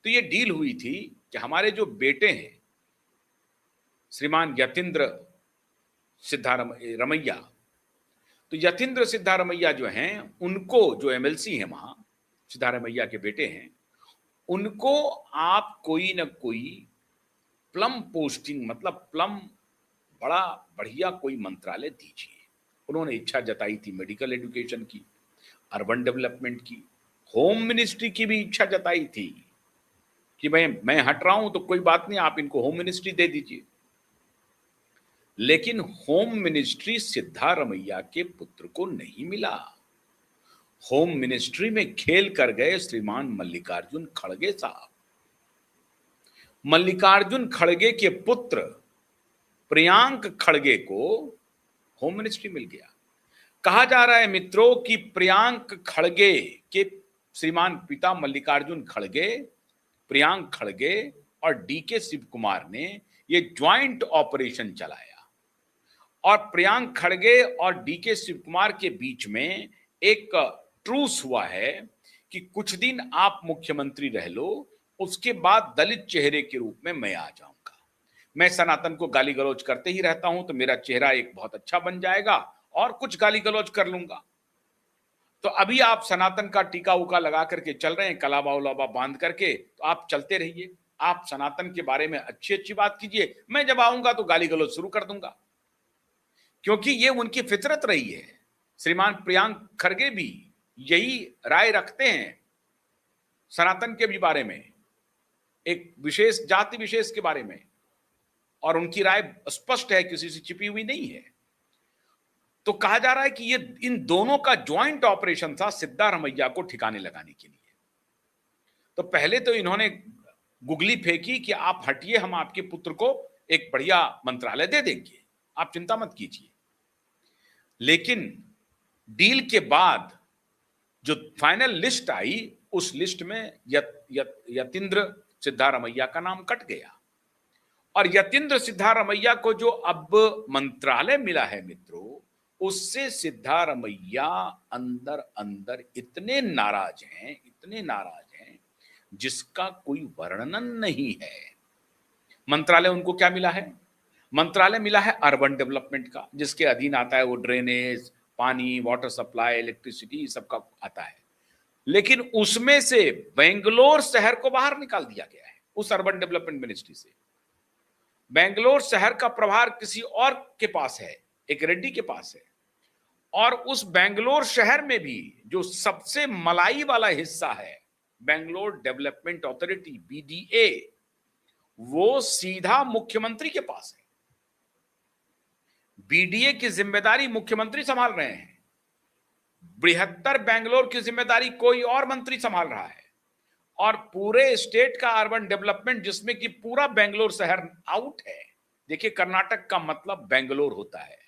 तो ये डील हुई थी कि हमारे जो बेटे हैं श्रीमान यतीन्द्र सिद्धारमैया, तो यतीन्द्र सिद्धारमैया जो हैं उनको, जो एमएलसी हैं वहां, सिद्धारमैया के बेटे हैं, उनको आप कोई ना कोई प्लम पोस्टिंग, मतलब प्लम, बड़ा बढ़िया कोई मंत्रालय दीजिए। उन्होंने इच्छा जताई थी मेडिकल एजुकेशन की, अर्बन डेवलपमेंट की, होम मिनिस्ट्री की भी इच्छा जताई थी कि मैं हट रहा हूं तो कोई बात नहीं, आप इनको होम मिनिस्ट्री दे दीजिए। लेकिन होम मिनिस्ट्री सिद्धारमैया के पुत्र को नहीं मिला। होम मिनिस्ट्री में खेल कर गए श्रीमान मल्लिकार्जुन खड़गे साहब। मल्लिकार्जुन खड़गे के पुत्र प्रियांक खड़गे को होम मिनिस्ट्री मिल गया। कहा जा रहा है मित्रों कि प्रियांक खड़गे के श्रीमान पिता मल्लिकार्जुन खड़गे, प्रियांक खड़गे और डीके शिव कुमार ने ये ज्वाइंट ऑपरेशन चलाया और प्रियांक खड़गे और डीके शिव कुमार के बीच में एक ट्रूस हुआ है कि कुछ दिन आप मुख्यमंत्री रह लो, उसके बाद दलित चेहरे के रूप में मैं आ जाऊंगा। मैं सनातन को गाली गलौज करते ही रहता हूं तो मेरा चेहरा एक बहुत अच्छा बन जाएगा और कुछ गाली गलौज कर लूंगा। तो अभी आप सनातन का टीका उका लगा करके चल रहे हैं, कलाबा उलाबा बांध करके, तो आप चलते रहिए, आप सनातन के बारे में अच्छी अच्छी बात कीजिए, मैं जब आऊंगा तो गाली गलौज शुरू कर दूंगा, क्योंकि ये उनकी फितरत रही है। श्रीमान प्रियांक खड़गे भी यही राय रखते हैं सनातन के भी बारे में, एक विशेष जाति विशेष के बारे में, और उनकी राय स्पष्ट है, किसी से छिपी हुई नहीं है। तो कहा जा रहा है कि ये इन दोनों का ज्वाइंट ऑपरेशन था सिद्धारमैया को ठिकाने लगाने के लिए। तो पहले तो इन्होंने गुगली फेंकी कि आप हटिए, हम आपके पुत्र को एक बढ़िया मंत्रालय दे देंगे, आप चिंता मत कीजिए। लेकिन डील के बाद जो फाइनल लिस्ट आई, उस लिस्ट में यतीन्द्र सिद्धारमैया का नाम कट गया। और यतीन्द्र सिद्धारमैया को जो अब मंत्रालय मिला है मित्रों, उससे सिद्धारमैया अंदर अंदर इतने नाराज हैं, इतने नाराज हैं जिसका कोई वर्णन नहीं है। मंत्रालय उनको क्या मिला है? मंत्रालय मिला है अर्बन डेवलपमेंट का, जिसके अधीन आता है वो ड्रेनेज, पानी, वाटर सप्लाई, इलेक्ट्रिसिटी, सबका आता है। लेकिन उसमें से बेंगलोर शहर को बाहर निकाल दिया गया है उस अर्बन डेवलपमेंट मिनिस्ट्री से। बेंगलोर शहर का प्रभार किसी और के पास है, एक रेड्डी के पास है। और उस बेंगलोर शहर में भी जो सबसे मलाई वाला हिस्सा है, बेंगलोर डेवलपमेंट अथॉरिटी, बीडीए, वो सीधा मुख्यमंत्री के पास है। बीडीए की जिम्मेदारी मुख्यमंत्री संभाल रहे हैं, बृहत्तर बेंगलोर की जिम्मेदारी कोई और मंत्री संभाल रहा है, और पूरे स्टेट का अर्बन डेवलपमेंट, जिसमें कि पूरा बेंगलोर शहर आउट है। देखिए, कर्नाटक का मतलब बेंगलोर होता है,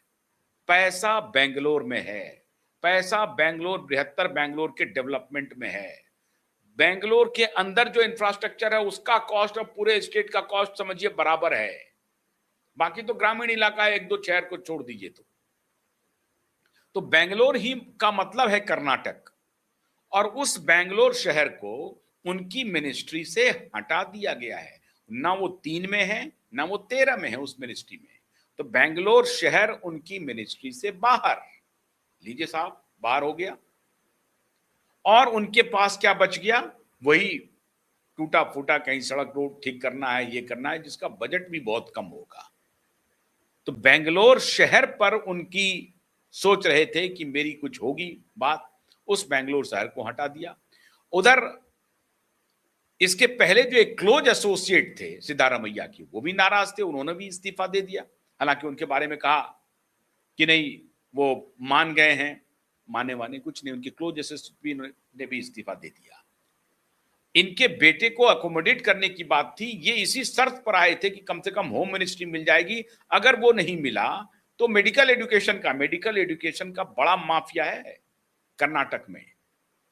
पैसा बेंगलोर में है, पैसा बेंगलोर, बृहत्तर बेंगलोर के डेवलपमेंट में है। बेंगलोर के अंदर जो इंफ्रास्ट्रक्चर है उसका कॉस्ट और पूरे स्टेट का कॉस्ट समझिए बराबर है। बाकी तो ग्रामीण इलाका है, एक दो शहर को छोड़ दीजिए तो बेंगलोर ही का मतलब है कर्नाटक। और उस बेंगलोर शहर को उनकी मिनिस्ट्री से हटा दिया गया है। ना वो 3 में है, ना वो 13 में है उस मिनिस्ट्री में। तो बेंगलोर शहर उनकी मिनिस्ट्री से बाहर, लीजिए साहब, बाहर हो गया। और उनके पास क्या बच गया? वही टूटा फूटा कहीं सड़क रोड ठीक करना है, ये करना है, जिसका बजट भी बहुत कम होगा। तो बेंगलोर शहर पर उनकी सोच रहे थे कि मेरी कुछ होगी बात, उस बेंगलोर शहर को हटा दिया। उधर इसके पहले जो एक क्लोज एसोसिएट थे सिद्धारमैया की, वो भी नाराज थे, उन्होंने भी इस्तीफा दे दिया। हालांकि उनके बारे में कहा कि नहीं, वो मान गए हैं, माने वाने कुछ नहीं, उनके क्लोज एसोसिएट ने भी इस्तीफा दे दिया। इनके बेटे को अकोमोडेट करने की बात थी, ये इसी शर्त पर आए थे कि कम से कम होम मिनिस्ट्री मिल जाएगी। अगर वो नहीं मिला तो मेडिकल एजुकेशन का बड़ा माफिया है कर्नाटक में।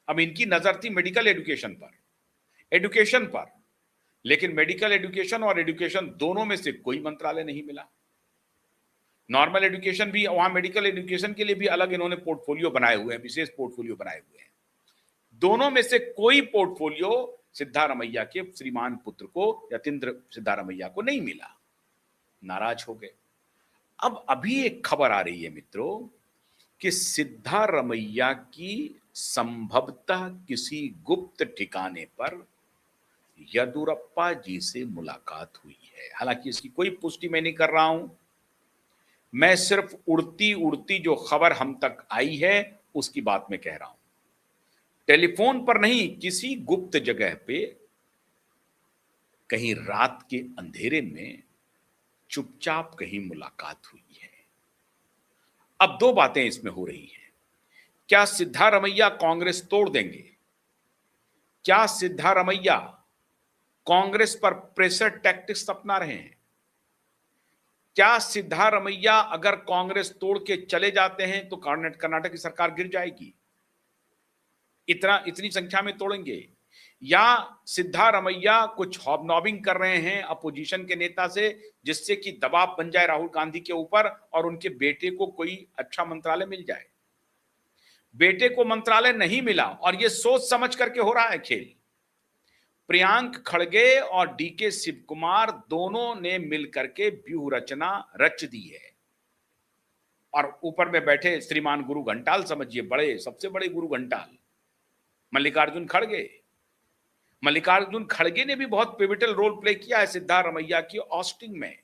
अब इनकी नजर थी मेडिकल एजुकेशन पर, लेकिन मेडिकल एजुकेशन और एजुकेशन दोनों में से कोई मंत्रालय नहीं मिला। नॉर्मल एजुकेशन भी, वहां मेडिकल एजुकेशन के लिए भी अलग इन्होंने पोर्टफोलियो बनाए हुए हैं, विशेष पोर्टफोलियो बनाए हुए हैं। दोनों में से कोई पोर्टफोलियो सिद्धारमैया के श्रीमान पुत्र को, यतीन्द्र सिद्धारमैया को नहीं मिला, नाराज हो गए। अब अभी एक खबर आ रही है मित्रों कि सिद्धारमैया की संभवतः किसी गुप्त ठिकाने पर येदियुरप्पा जी से मुलाकात हुई है। हालांकि इसकी कोई पुष्टि मैं नहीं कर रहा हूं, मैं सिर्फ उड़ती उड़ती जो खबर हम तक आई है उसकी बात में कह रहा हूं। टेलीफोन पर नहीं, किसी गुप्त जगह पे कहीं रात के अंधेरे में चुपचाप कहीं मुलाकात हुई है। अब दो बातें इसमें हो रही हैं। क्या सिद्धारमैया कांग्रेस तोड़ देंगे? क्या सिद्धारमैया कांग्रेस पर प्रेशर टैक्टिक्स अपना रहे हैं? क्या सिद्धारमैया अगर कांग्रेस तोड़ के चले जाते हैं तो कर्नाटक की सरकार गिर जाएगी? इतनी संख्या में तोड़ेंगे? या सिद्धारमैया कुछ हॉबनॉबिंग कर रहे हैं अपोजिशन के नेता से, जिससे कि दबाव बन जाए राहुल गांधी के ऊपर और उनके बेटे को कोई अच्छा मंत्रालय मिल जाए? बेटे को मंत्रालय नहीं मिला और यह सोच समझ करके हो रहा है खेल। प्रियांक खड़गे और डीके शिव कुमार दोनों ने मिलकर के व्यूह रचना रच दी है और ऊपर में बैठे श्रीमान गुरु घंटाल, समझिए बड़े, सबसे बड़े गुरु घंटाल मल्लिकार्जुन खड़गे। मल्लिकार्जुन खड़गे ने भी बहुत पिविटल रोल प्ले किया है सिद्धारमैया की ऑस्टिंग में।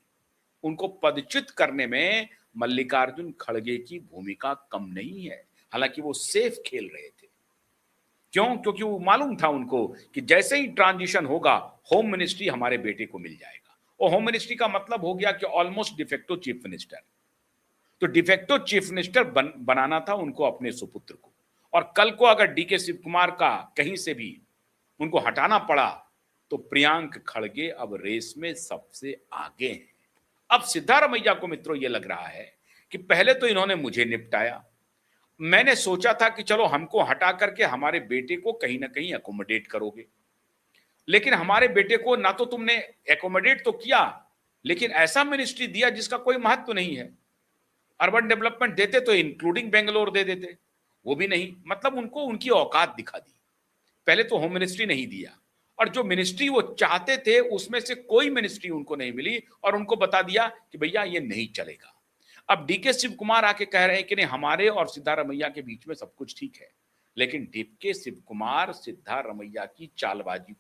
उनको पदच्युत करने में मल्लिकार्जुन खड़गे की भूमिका कम नहीं है। हालांकि वो सेफ खेल रहे थे। क्यों? क्योंकि वो मालूम था उनको कि जैसे ही ट्रांजिशन होगा होम मिनिस्ट्री हमारे बेटे को मिल जाएगा। और होम मिनिस्ट्री का मतलब हो गया कि ऑलमोस्ट डिफेक्टो चीफ मिनिस्टर। तो डिफेक्टो चीफ मिनिस्टर बनाना था उनको अपने सुपुत्र को। और कल को अगर डीके शिव कुमार का कहीं से भी उनको हटाना पड़ा तो प्रियांक खड़गे अब रेस में सबसे आगे हैं। अब सिद्धारमैया को मित्रों ये लग रहा है कि पहले तो इन्होंने मुझे निपटाया, मैंने सोचा था कि चलो हमको हटा करके हमारे बेटे को कहीं ना कहीं एकोमोडेट करोगे, लेकिन हमारे बेटे को ना तो तुमने एकोमोडेट तो किया, लेकिन ऐसा मिनिस्ट्री दिया जिसका कोई महत्व नहीं है। अर्बन डेवलपमेंट देते तो इंक्लूडिंग बेंगलोर दे देते, वो भी नहीं। मतलब उनको उनकी औकात दिखा दी। पहले तो होम मिनिस्ट्री नहीं दिया और जो मिनिस्ट्री वो चाहते थे उसमें से कोई मिनिस्ट्री उनको नहीं मिली और उनको बता दिया कि भैया ये नहीं चलेगा। अब डीके शिव कुमार आके कह रहे हैं कि नहीं, हमारे और सिद्धारमैया के बीच में सब कुछ ठीक है, लेकिन डीके शिव कुमार सिद्धारमैया की चालबाजी